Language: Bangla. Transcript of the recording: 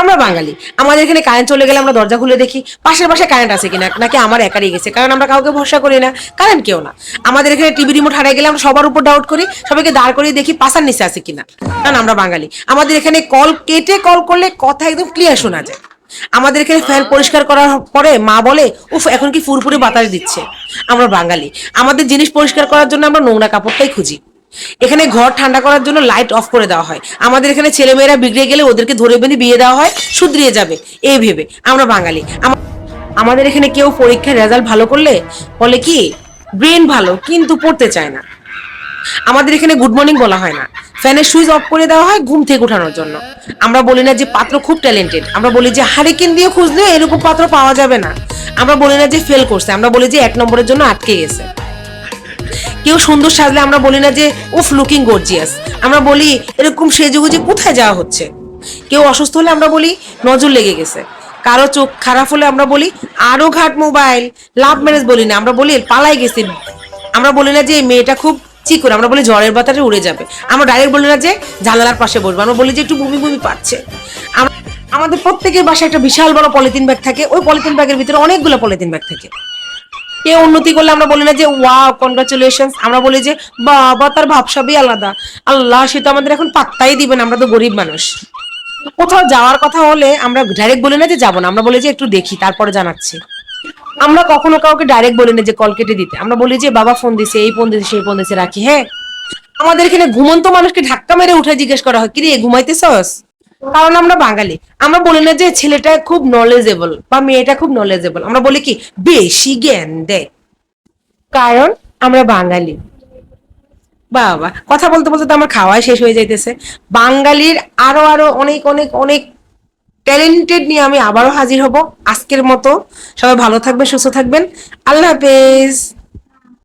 আমরা বাঙালি, আমাদের এখানে কারেন্ট চলে গেলে আমরা দরজা খুলে দেখি পাশের বাসায় কারেন্ট আছে কিনা, নাকি আমার একারই গেছে, কারণ আমরা কাউকে ভরসা করি না, কারেন্ট কেউ না। আমাদের এখানে টিভি রিমোট হারিয়ে গেলে আমরা সবার উপর ডাউট করি, সবাইকে দাঁড় করিয়ে দেখি পাশার নিচে আছে কিনা, কারণ আমরা বাঙালি। আমাদের এখানে কল কেটে কল করলে কথা একদম ক্লিয়ার শোনা যায়। আমাদের এখানে ফ্যান পরিষ্কার করার পরে মা বলে উফ এখন কি ফুরফুরে বাতাস দিচ্ছে। আমরা বাঙালি, আমাদের জিনিস পরিষ্কার করার জন্য আমরা নোংরা কাপড়টাই খুঁজি। এখানে ঘর ঠান্ডা করার জন্য লাইট অফ করে দেওয়া হয়। আমাদের এখানে ছেলেমেয়েরা বিগড়ে গেলে ওদেরকে ধরে বেঁধে বিয়ে দেওয়া হয়, শুধরিয়ে যাবে এই ভেবে। আমরা বাঙালি। আমাদের এখানে কেউ পরীক্ষার রেজাল্ট ভালো করলে বলে কি ব্রেন ভালো, কিন্তু পড়তে চায় না। আমাদের এখানে গুড মর্নিং বলা হয় না, ফ্যানের সুইচ অফ করে দেওয়া হয় ঘুম থেকে ওঠানোর জন্য। আমরা বলি না যে পাত্র খুব ট্যালেন্টেড, আমরা বলি যে হারিকেন দিয়ে খুঁজলে এরকম পাত্র পাওয়া যাবে না। আমরা বলি না যে ফেল করছে, আমরা বলি যে 1 নম্বরের জন্য আটকে গেছে। কেউ সুন্দর সাজলে আমরা বলি না যে উফ লুকিং গর্জিয়াস, আমরা বলি এরকম সেজেগুজে কোথায় যাওয়া হচ্ছে। কেউ অসুস্থ হলে আমরা বলি নজর লেগে গেছে। কারো চোখ খারাপ হলে আমরা বলি আরো ঘাট মোবাইল। লাভ ম্যারেজ বলি না, আমরা বলি পালাই গেছে। আমরা বলি না যে মেয়েটা খুব চিকুর, আমরা বলি ঝড়ের বাতাসে উড়ে যাবে। আমরা ডাইরেক্ট বলি না যে জানালার পাশে বসবো, আমরা বলি যে একটু বমি বমি পাচ্ছে। আমাদের প্রত্যেকের বাসায় একটা বিশাল বড় পলিথিন ব্যাগ থাকে, ওই পলিথিন ব্যাগের ভিতরে অনেকগুলো পলিথিন ব্যাগ থাকে। কেউ উন্নতি করলে আমরা বলি না যে ওয়াও কনগ্রাচুলেশন, আমরা বলি যে বাবা তার ভাবসাবই আলাদা। আল্লাহ সে তো আমাদের এখন পাত্তাই দিবেন, আমরা তো গরিব মানুষ। কোথাও যাওয়ার কথা হলে আমরা ডাইরেক্ট বলি না যে যাবো না, আমরা বলি যে একটু দেখি তারপরে জানাচ্ছি। আমরা কখনো কাউকে ডাইরেক্ট বলি না যে কল কেটে দিতে, আমরা বলি যে বাবা ফোন দিছে, এই ফোন দিছে, সেই ফোন দিছে, রাখি। হ্যাঁ, আমাদের এখানে ঘুমন্ত মানুষকে ধাক্কা মেরে উঠে জিজ্ঞেস করা হয় কিরে ঘুমাইতেছস, কারণ আমরা বাঙালি। আমরা বলি না যে ছেলেটা খুব নলেজেবল বা মেয়েটা খুব নলেজেবল, আমরা বলি কি বেশি জ্ঞান দেয়, কারণ আমরা বাঙালি। বাবা কথা বলতে বলতে তো আমার খাওয়াই শেষ হয়ে যাইতেছে। বাঙালির আরো আরো অনেক অনেক অনেক ট্যালেন্টেড নিয়ে আমি আবারও হাজির হব। আজকের মতো সবাই ভালো থাকবেন, সুস্থ থাকবেন। আল্লাহ হাফেজ।